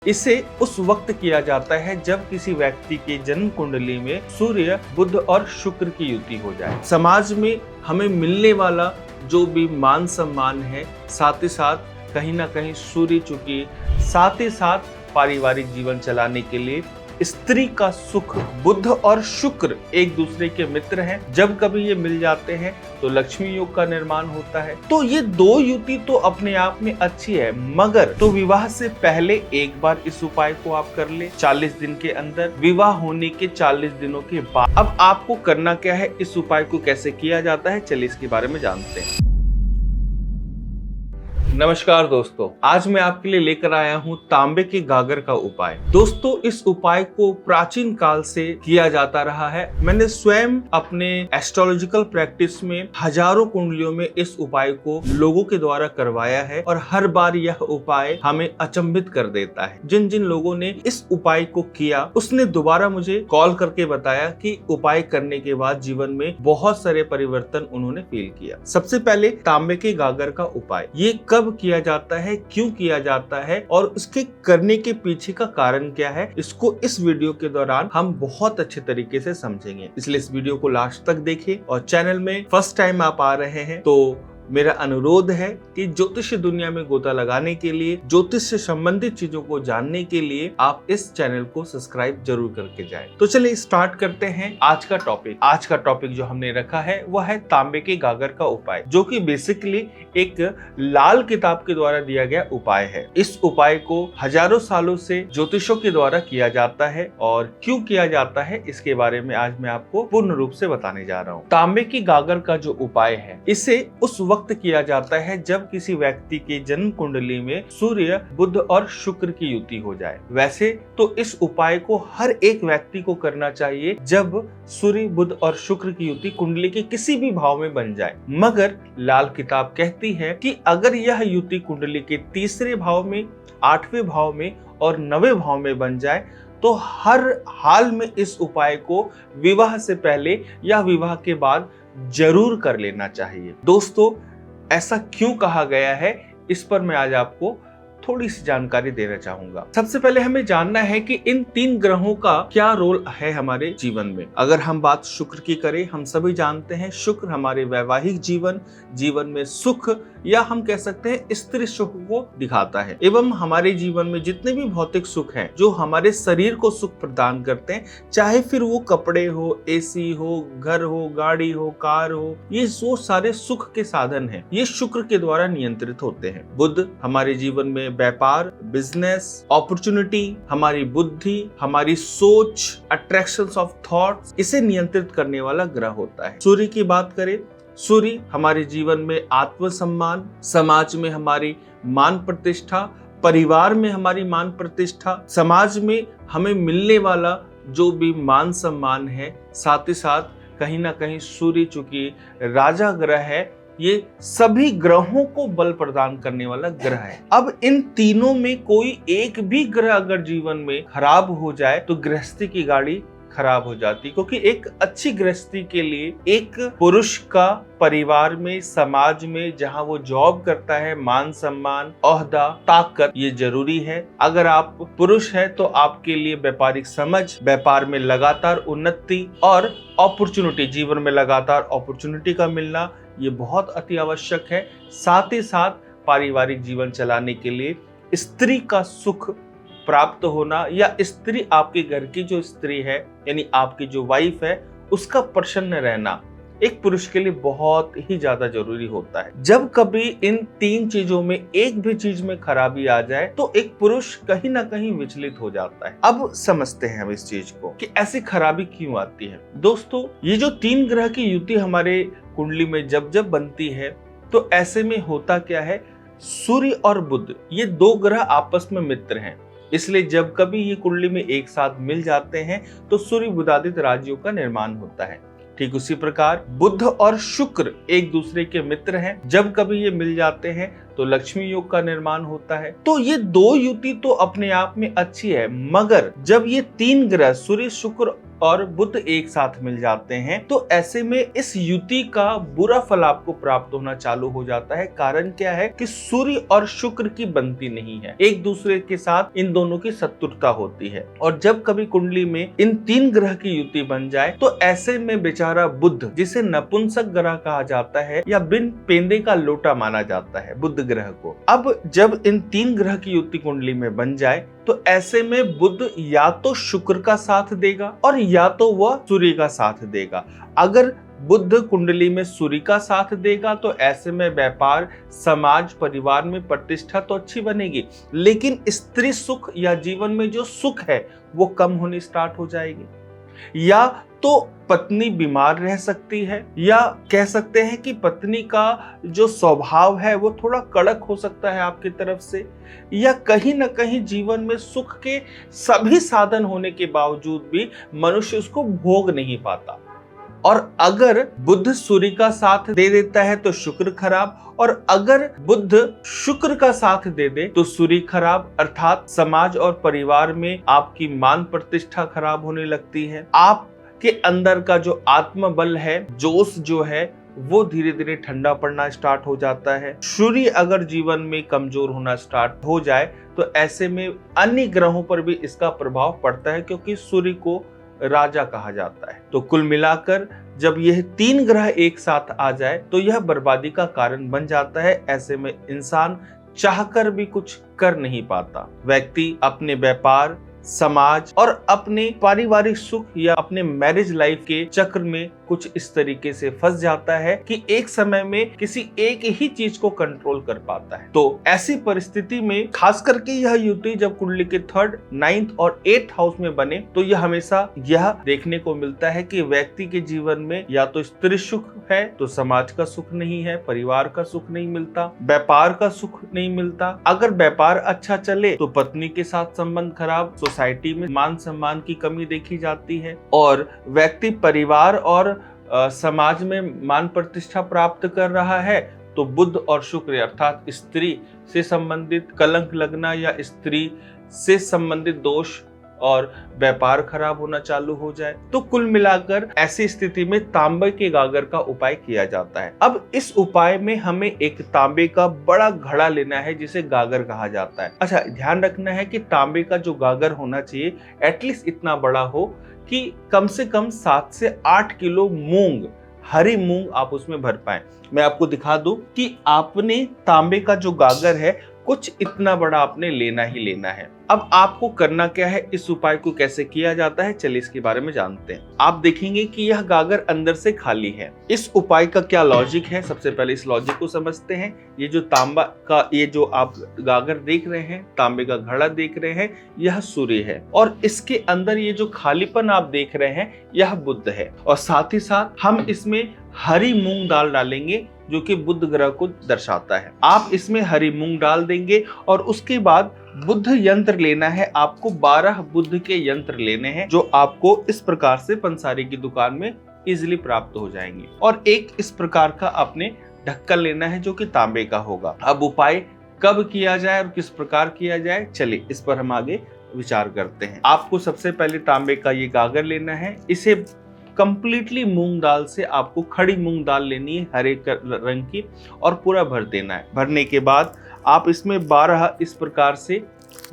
इसे उस वक्त किया जाता है जब किसी व्यक्ति के जन्म कुंडली में सूर्य, बुध और शुक्र की युति हो जाए। समाज में हमें मिलने वाला जो भी मान सम्मान है, साथ ही साथ कहीं ना कहीं सूर्य चूंकि साथ ही साथ पारिवारिक जीवन चलाने के लिए स्त्री का सुख, बुध और शुक्र एक दूसरे के मित्र हैं। जब कभी ये मिल जाते हैं तो लक्ष्मी योग का निर्माण होता है। तो ये दो युति तो अपने आप में अच्छी है, मगर तो विवाह से पहले एक बार इस उपाय को आप कर ले 40 दिन के अंदर, विवाह होने के 40 दिनों के बाद। अब आपको करना क्या है, इस उपाय को कैसे किया जाता है, चलिए इसके बारे में जानते हैं। नमस्कार दोस्तों, आज मैं आपके लिए लेकर आया हूं तांबे के गागर का उपाय। दोस्तों, इस उपाय को प्राचीन काल से किया जाता रहा है। मैंने स्वयं अपने एस्ट्रोलॉजिकल प्रैक्टिस में हजारों कुंडलियों में इस उपाय को लोगों के द्वारा करवाया है और हर बार यह उपाय हमें अचंभित कर देता है। जिन जिन लोगों ने इस उपाय को किया उसने दोबारा मुझे कॉल करके बताया कि उपाय करने के बाद जीवन में बहुत सारे परिवर्तन उन्होंने फील किया। सबसे पहले तांबे के गागर का उपाय, ये कब किया जाता है, क्यों किया जाता है और उसके करने के पीछे का कारण क्या है, इसको इस वीडियो के दौरान हम बहुत अच्छे तरीके से समझेंगे। इसलिए इस वीडियो को लास्ट तक देखें और चैनल में फर्स्ट टाइम आप आ रहे हैं तो मेरा अनुरोध है कि ज्योतिष दुनिया में गोता लगाने के लिए, ज्योतिष से संबंधित चीजों को जानने के लिए आप इस चैनल को सब्सक्राइब जरूर करके जाएं। तो चलिए स्टार्ट करते हैं आज का टॉपिक। आज का टॉपिक जो हमने रखा है वह है तांबे के गागर का उपाय, जो कि बेसिकली एक लाल किताब के द्वारा दिया गया उपाय है। इस उपाय को हजारों सालों से ज्योतिषों के द्वारा किया जाता है और क्यों किया जाता है इसके बारे में आज मैं आपको पूर्ण रूप से बताने जा रहा हूँ। तांबे की गागर का जो उपाय है, इसे उस वक्त किया जाता है जब किसी व्यक्ति के जन्म कुंडली में सूर्य, बुध और शुक्र की युति हो जाए। वैसे तो इस उपाय को हर एक व्यक्ति को करना चाहिए जब सूर्य, बुध और शुक्र की युति कुंडली के किसी भी भाव में बन जाए, मगर लाल किताब कहती है कि अगर यह युति कुंडली के तीसरे भाव में, 8वें भाव में और 9वें भाव में बन जाए तो हर हाल में इस उपाय को विवाह से पहले या विवाह के बाद जरूर कर लेना चाहिए। दोस्तों, ऐसा क्यों कहा गया है, इस पर मैं आज आपको थोड़ी सी जानकारी देना चाहूंगा। सबसे पहले हमें जानना है कि इन 3 ग्रहों का क्या रोल है हमारे जीवन में। अगर हम बात शुक्र की करें, हम सभी जानते हैं शुक्र हमारे वैवाहिक जीवन में सुख या हम कह सकते हैं स्त्री सुख को दिखाता है, एवं हमारे जीवन में जितने भी भौतिक सुख हैं जो हमारे शरीर को सुख प्रदान करते हैं, चाहे फिर वो कपड़े हो, एसी हो, घर हो, गाड़ी हो, कार हो, ये वो सारे सुख के साधन हैं, ये शुक्र के द्वारा नियंत्रित होते हैं। बुध हमारे जीवन में व्यापार, बिजनेस, अपॉर्चुनिटी, हमारी बुद्धि, हमारी सोच, अट्रैक्शंस ऑफ थॉट्स, इसे नियंत्रित करने वाला ग्रह होता है। सूर्य की बात करें, सूर्य हमारे जीवन में आत्मसम्मान, समाज में हमारी मान प्रतिष्ठा, परिवार में हमारी मान प्रतिष्ठा, समाज में हमें मिलने वाला जो भी मान सम्मान है, साथ ही साथ कहीं ना कहीं सूर्य चूंकि राजा ग्रह है, ये सभी ग्रहों को बल प्रदान करने वाला ग्रह है। अब इन तीनों में कोई एक भी ग्रह अगर जीवन में खराब हो जाए तो गृहस्थी की गाड़ी खराब हो जाती, क्योंकि एक अच्छी गृहस्थी के लिए एक पुरुष का परिवार में, समाज में जहां वो जॉब करता है, मान सम्मान, ओहदा, ताकत, ये जरूरी है। अगर आप पुरुष हैं तो आपके लिए व्यापारिक समझ, व्यापार में लगातार उन्नति और अपॉर्चुनिटी, जीवन में लगातार अपॉर्चुनिटी का मिलना, ये बहुत अति आवश्यक है। साथ ही साथ पारिवारिक जीवन चलाने के लिए स्त्री का सुख प्राप्त होना या स्त्री, आपके घर की जो स्त्री है यानी आपकी जो वाइफ है, उसका प्रसन्न रहना एक पुरुष के लिए बहुत ही ज्यादा जरूरी होता है। जब कभी इन 3 चीजों में एक भी चीज में खराबी आ जाए तो एक पुरुष कहीं ना कहीं विचलित हो जाता है। अब समझते हैं हम इस चीज को कि ऐसी खराबी क्यों आती है। दोस्तों, ये जो 3 ग्रह की युति हमारे कुंडली में जब जब बनती है तो ऐसे में होता क्या है, सूर्य और बुध ये 2 ग्रह आपस में मित्र हैं, इसलिए जब कभी ये कुंडली में एक साथ मिल जाते हैं तो सूर्य बुधादित राजियों का निर्माण होता है। ठीक उसी प्रकार बुध और शुक्र एक दूसरे के मित्र हैं, जब कभी ये मिल जाते हैं तो लक्ष्मी योग का निर्माण होता है। तो ये 2 युति तो अपने आप में अच्छी है, मगर जब ये 3 ग्रह सूर्य, शुक्र और बुध एक साथ मिल जाते हैं तो ऐसे में इस युति का बुरा फल आपको प्राप्त होना चालू हो जाता है। कारण क्या है कि सूर्य और शुक्र की बनती नहीं है, एक दूसरे के साथ इन दोनों की शत्रुता होती है। और जब कभी कुंडली में इन तीन ग्रह की युति बन जाए तो ऐसे में बेचारा बुध, जिसे नपुंसक ग्रह कहा जाता है या बिन पेंदे का लोटा माना जाता है बुध ग्रह को, अब जब इन तीन ग्रह की युति कुंडली में बन जाए तो ऐसे में बुध या तो शुक्र का साथ देगा और या तो वह सूर्य का साथ देगा। अगर बुध कुंडली में सूर्य का साथ देगा तो ऐसे में व्यापार, समाज, परिवार में प्रतिष्ठा तो अच्छी बनेगी, लेकिन स्त्री सुख या जीवन में जो सुख है वो कम होनी स्टार्ट हो जाएगी। या तो पत्नी बीमार रह सकती है, या कह सकते हैं कि पत्नी का जो स्वभाव है वो थोड़ा कड़क हो सकता है आपकी तरफ से, या कहीं ना कहीं जीवन में सुख के सभी साधन होने के बावजूद भी मनुष्य उसको भोग नहीं पाता। और अगर बुध सूर्य का साथ दे देता है तो शुक्र खराब, और अगर बुध शुक्र का साथ दे दे तो सूर्य खराब, अर्थात समाज और परिवार में आपकी मान प्रतिष्ठा खराब होने लगती है। आपके अंदर का जो आत्मबल है, जोश जो है वो धीरे धीरे ठंडा पड़ना स्टार्ट हो जाता है। सूर्य अगर जीवन में कमजोर होना स्टार्ट हो जाए तो ऐसे में अन्य ग्रहों पर भी इसका प्रभाव पड़ता है, क्योंकि सूर्य को राजा कहा जाता है। तो कुल मिलाकर जब यह तीन ग्रह एक साथ आ जाए तो यह बर्बादी का कारण बन जाता है। ऐसे में इंसान चाहकर भी कुछ कर नहीं पाता। व्यक्ति अपने व्यापार, समाज और अपने पारिवारिक सुख या अपने मैरिज लाइफ के चक्र में कुछ इस तरीके से फंस जाता है कि एक समय में किसी एक ही चीज को कंट्रोल कर पाता है। तो ऐसी परिस्थिति में खास करके यह युति जब कुंडली के 3rd, 9th और 8th हाउस में बने तो यह हमेशा यह देखने को मिलता है कि व्यक्ति के जीवन में या तो स्त्री सुख है तो समाज का सुख नहीं है, परिवार का सुख नहीं मिलता, व्यापार का सुख नहीं मिलता। अगर व्यापार अच्छा चले तो पत्नी के साथ संबंध खराब, सोसाइटी में मान सम्मान की कमी देखी जाती है, और व्यक्ति परिवार और समाज में मान प्रतिष्ठा प्राप्त कर रहा है तो बुध और शुक्र अर्थात स्त्री से संबंधित कलंक लगना या स्त्री से संबंधित दोष और व्यापार खराब होना चालू हो जाए। तो कुल मिलाकर ऐसी स्थिति में तांबे के गागर का उपाय किया जाता है। अब इस उपाय में हमें एक तांबे का बड़ा घड़ा लेना है जिसे गागर कहा जाता है। अच्छा, ध्यान रखना है कि तांबे का जो गागर होना चाहिए एटलीस्ट इतना बड़ा हो कि कम से कम 7 से 8 किलो मूंग, हरी मूंग आप उसमें भर पाए। मैं आपको दिखा दूं कि आपने तांबे का जो गागर है कुछ इतना बड़ा आपने लेना ही लेना है। अब आपको करना क्या है, इस उपाय को कैसे किया जाता है, चलिए इसके बारे में जानते हैं। आप देखेंगे कि यह गागर अंदर से खाली है। इस उपाय का क्या लॉजिक है, सबसे पहले इस लॉजिक को समझते हैं। ये जो तांबा का, ये जो आप गागर देख रहे हैं, तांबे का घड़ा देख रहे हैं, यह सूर्य है, और इसके अंदर ये जो खालीपन आप देख रहे हैं यह बुध है। और साथ ही साथ हम इसमें हरी मूंग दाल डालेंगे जो कि बुध ग्रह को दर्शाता है। आप इसमें हरी मूंग डाल देंगे और उसके बाद बुध यंत्र लेना है आपको। 12 बुध के यंत्र लेने हैं जो आपको इस प्रकार से पंसारी की दुकान में इजीली प्राप्त हो जाएंगे। और एक इस प्रकार का आपने ढक्कन लेना है जो कि तांबे का होगा। अब उपाय कब किया जाए और किस प्रकार किया जाए, चलिए इस पर हम आगे विचार करते हैं। आपको सबसे पहले तांबे का ये गागर लेना है। इसे कंप्लीटली मूंग दाल से, आपको खड़ी मूंग दाल लेनी है हरे रंग की, और पूरा भर देना है। भरने के बाद आप इसमें 12 इस प्रकार से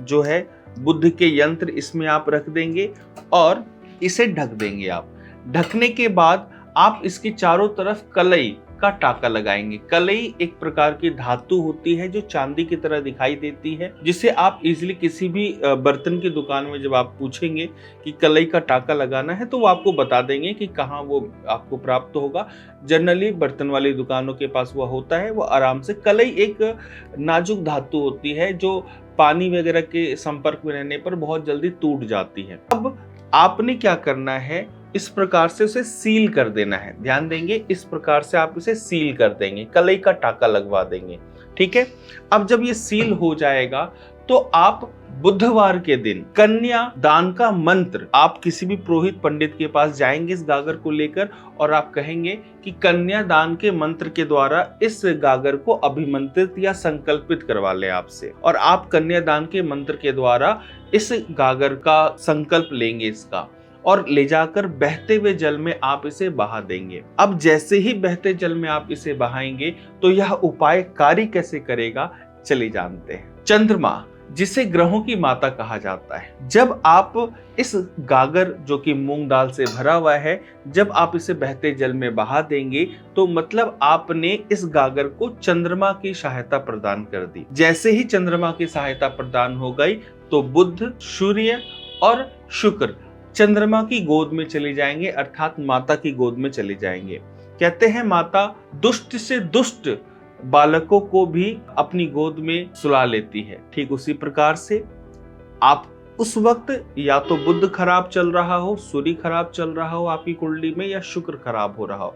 जो है बुध के यंत्र इसमें आप रख देंगे और इसे ढक देंगे। आप ढकने के बाद आप इसकी चारों तरफ कलई का टाका लगाएंगे। कलई एक प्रकार की धातु होती है जो चांदी की तरह दिखाई देती है, जिसे आप इजीली किसी भी बर्तन की दुकान में जब आप पूछेंगे कि कलई का टाका लगाना है तो वो आपको बता देंगे कि कहाँ वो आपको प्राप्त होगा। जनरली बर्तन वाली दुकानों के पास वो होता है। वो आराम से, कलई एक नाजुक धातु होती है जो पानी वगैरह के संपर्क में रहने पर बहुत जल्दी टूट जाती है। अब आपने क्या करना है, इस प्रकार से उसे सील कर देना है। ध्यान देंगे, इस प्रकार से आप इसे सील कर देंगे, कलई का टाका लगवा देंगे। ठीक है। अब जब ये सील हो जाएगा तो आप बुधवार के दिन कन्या दान का मंत्र, आप किसी भी पुरोहित पंडित के पास जाएंगे इस गागर को लेकर और आप कहेंगे कि कन्या दान के मंत्र के द्वारा इस गागर को अभिमंत्रित या संकल्पित करवा ले आपसे, और आप कन्या दान के मंत्र के द्वारा इस गागर का संकल्प लेंगे इसका, और ले जाकर बहते हुए जल में आप इसे बहा देंगे। अब जैसे ही बहते जल में आप इसे बहाएंगे तो यह उपाय कार्य कैसे करेगा, चलिए जानते हैं। चंद्रमा, जिसे ग्रहों की माता कहा जाता है, जब आप इस गागर जो कि मूंग दाल से भरा हुआ है, जब आप इसे बहते जल में बहा देंगे तो मतलब आपने इस गागर को चंद्रमा की सहायता प्रदान कर दी। जैसे ही चंद्रमा की सहायता प्रदान हो गई तो बुध, सूर्य और शुक्र चंद्रमा की गोद में चले जाएंगे, अर्थात माता की गोद में चले जाएंगे। कहते हैं माता दुष्ट से दुष्ट बालकों को भी अपनी गोद में सुला लेती है। ठीक उसी प्रकार से आप उस वक्त या तो बुध खराब चल रहा हो, सूर्य खराब चल रहा हो आपकी कुंडली में, या शुक्र खराब हो रहा हो,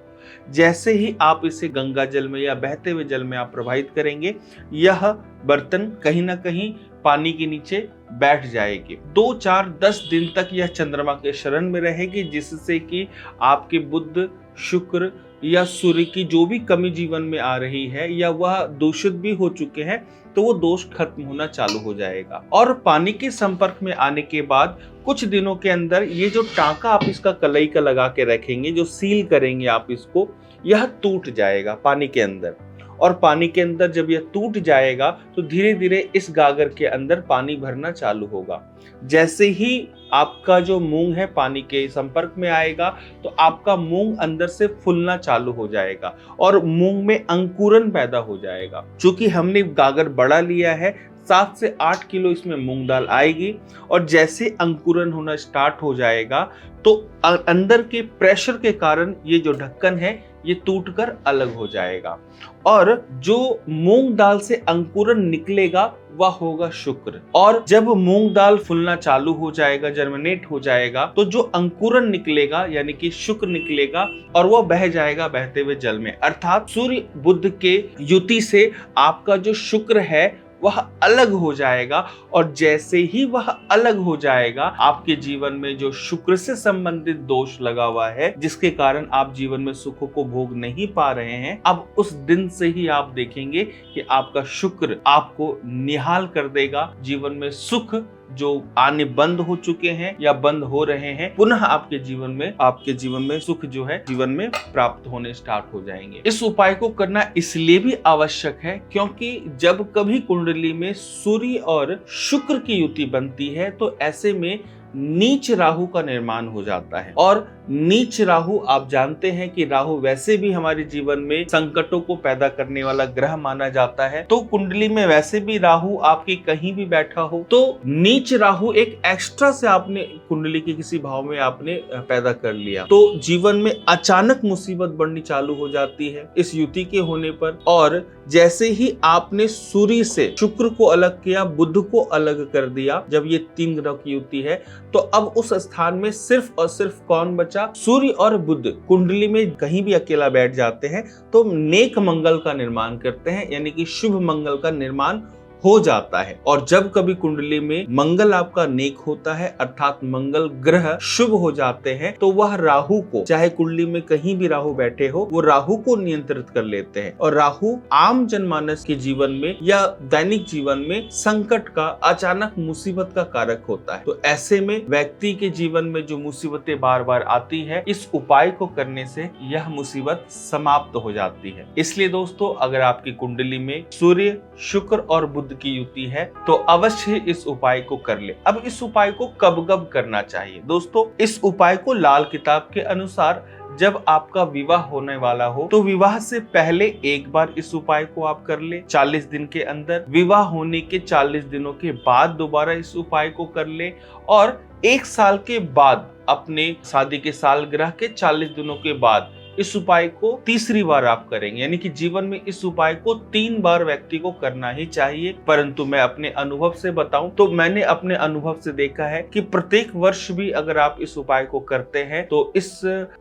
जैसे ही आप इसे गंगा जल में या बहते हुए जल में आप प्रवाहित करेंगे, यह बर्तन कहीं ना कहीं पानी के नीचे बैठ जाएगी। 2, 4, 10 दिन तक यह चंद्रमा के शरण में रहेगी, जिससे कि आपके बुध, शुक्र या सूर्य की जो भी कमी जीवन में आ रही है या वह दूषित भी हो चुके हैं तो वो दोष खत्म होना चालू हो जाएगा। और पानी के संपर्क में आने के बाद कुछ दिनों के अंदर ये जो टांका आप इसका कलई का लगा के रखेंगे, जो सील करेंगे आप इसको, यह टूट जाएगा पानी के अंदर। और पानी के अंदर जब यह टूट जाएगा तो धीरे धीरे इस गागर के अंदर पानी भरना चालू होगा। जैसे ही आपका जो मूंग है पानी के संपर्क में आएगा तो आपका मूंग अंदर से फूलना चालू हो जाएगा और मूंग में अंकुरन पैदा हो जाएगा। चूंकि हमने गागर बड़ा लिया है, 7 से 8 किलो इसमें मूंग दाल आएगी और जैसे अंकुरन होना स्टार्ट हो जाएगा तो अंदर के प्रेशर के कारण ये जो ढक्कन है ये टूटकर अलग हो जाएगा और जो मूंग दाल से अंकुरन निकलेगा वह होगा शुक्र। और जब मूंग दाल फूलना चालू हो जाएगा, जर्मिनेट हो जाएगा, तो जो अंकुरन निकलेगा यानी कि शुक्र निकलेगा और वह बह जाएगा बहते हुए जल में। अर्थात सूर्य बुध के युति से आपका जो शुक्र है वह अलग हो जाएगा और जैसे ही वह अलग हो जाएगा आपके जीवन में जो शुक्र से संबंधित दोष लगा हुआ है, जिसके कारण आप जीवन में सुखों को भोग नहीं पा रहे हैं, अब उस दिन से ही आप देखेंगे कि आपका शुक्र आपको निहाल कर देगा। जीवन में सुख जो आने बंद हो चुके हैं या बंद हो रहे हैं, पुनः आपके जीवन में सुख जो है जीवन में प्राप्त होने स्टार्ट हो जाएंगे। इस उपाय को करना इसलिए भी आवश्यक है क्योंकि जब कभी कुंडली में सूर्य और शुक्र की युति बनती है तो ऐसे में नीच राहु का निर्माण हो जाता है। और नीच राहु, आप जानते हैं कि राहु वैसे भी हमारे जीवन में संकटों को पैदा करने वाला ग्रह माना जाता है। तो कुंडली में वैसे भी राहु आपकी कहीं भी बैठा हो तो नीच राहु एक एक्स्ट्रा से आपने कुंडली के किसी भाव में आपने पैदा कर लिया तो जीवन में अचानक मुसीबत बढ़नी चालू हो जाती है इस युति के होने पर। और जैसे ही आपने सूर्य से शुक्र को अलग किया, बुध को अलग कर दिया, जब ये 3 ग्रह की युति है तो अब उस स्थान में सिर्फ और सिर्फ कौन बचा? सूर्य और बुध कुंडली में कहीं भी अकेला बैठ जाते हैं तो नेक मंगल का निर्माण करते हैं, यानी कि शुभ मंगल का निर्माण हो जाता है। और जब कभी कुंडली में मंगल आपका नेक होता है अर्थात मंगल ग्रह शुभ हो जाते हैं तो वह राहु को, चाहे कुंडली में कहीं भी राहु बैठे हो, वो राहु को नियंत्रित कर लेते हैं। और राहु आम जनमानस के जीवन में या दैनिक जीवन में संकट का, अचानक मुसीबत का कारक होता है। तो ऐसे में व्यक्ति के जीवन में जो मुसीबतें बार बार आती है, इस उपाय को करने से यह मुसीबत समाप्त हो जाती है। इसलिए दोस्तों, अगर आपकी कुंडली में सूर्य, शुक्र और बुध की युति है तो अवश्य इस उपाय को कर ले। अब इस उपाय को कब करना चाहिए? दोस्तों, इस उपाय को लाल किताब के अनुसार जब आपका विवाह होने वाला हो तो विवाह से पहले एक बार इस उपाय को आप कर ले 40 दिन के अंदर, विवाह होने के 40 दिनों के बाद दोबारा इस उपाय को कर ले और 1 साल के बाद, अपने शादी के सालगिरह के 40 दिनों के बाद इस उपाय को तीसरी बार आप करेंगे। यानी कि जीवन में इस उपाय को 3 बार व्यक्ति को करना ही चाहिए। परंतु मैं अपने अनुभव से बताऊं तो मैंने अपने अनुभव से देखा है कि प्रत्येक वर्ष भी अगर आप इस उपाय को करते हैं तो इस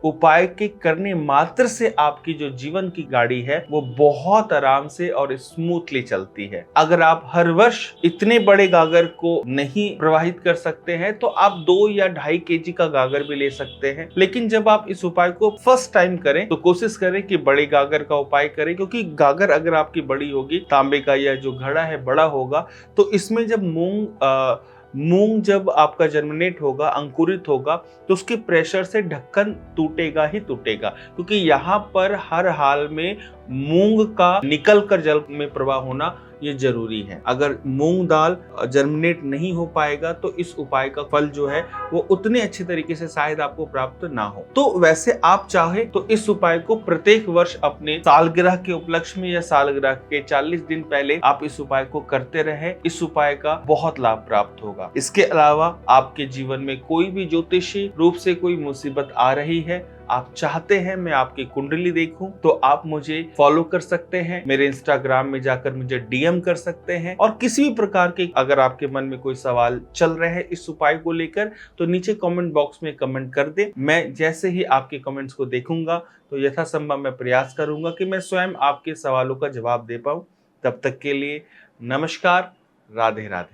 उपाय के करने मात्र से आपकी जो जीवन की गाड़ी है वो बहुत आराम से और स्मूथली चलती है। अगर आप हर वर्ष इतने बड़े गागर को नहीं प्रवाहित कर सकते हैं तो आप 2 या 2.5 kg का गागर भी ले सकते हैं। लेकिन जब आप इस उपाय को फर्स्ट टाइम करें तो कोशिश करें कि बड़े गागर का उपाय करें, क्योंकि गागर अगर आपकी बड़ी होगी, तांबे का या जो घड़ा है बड़ा होगा, तो इसमें जब मूंग मूंग जब आपका जर्मिनेट होगा, अंकुरित होगा, तो उसके प्रेशर से ढक्कन टूटेगा ही टूटेगा, क्योंकि यहाँ पर हर हाल में मूंग का निकल कर जल में प्रवाह होना ये जरूरी है। अगर मूंग दाल जर्मिनेट नहीं हो पाएगा तो इस उपाय का फल जो है वो उतने अच्छे तरीके से शायद आपको प्राप्त ना हो। तो वैसे आप चाहे तो इस उपाय को प्रत्येक वर्ष अपने सालगिरह के उपलक्ष्य में या सालगिरह के 40 दिन पहले आप इस उपाय को करते रहे। इस उपाय का बहुत लाभ प्राप्त होगा। इसके अलावा आपके जीवन में कोई भी ज्योतिषी रूप से कोई मुसीबत आ रही है, आप चाहते हैं मैं आपकी कुंडली देखूं, तो आप मुझे फॉलो कर सकते हैं, मेरे इंस्टाग्राम में जाकर मुझे डीएम कर सकते हैं। और किसी भी प्रकार के अगर आपके मन में कोई सवाल चल रहे हैं इस उपाय को लेकर, तो नीचे कमेंट बॉक्स में कमेंट कर दे। मैं जैसे ही आपके कमेंट्स को देखूंगा तो यथासंभव मैं प्रयास करूंगा कि मैं स्वयं आपके सवालों का जवाब दे पाऊं। तब तक के लिए नमस्कार, राधे राधे।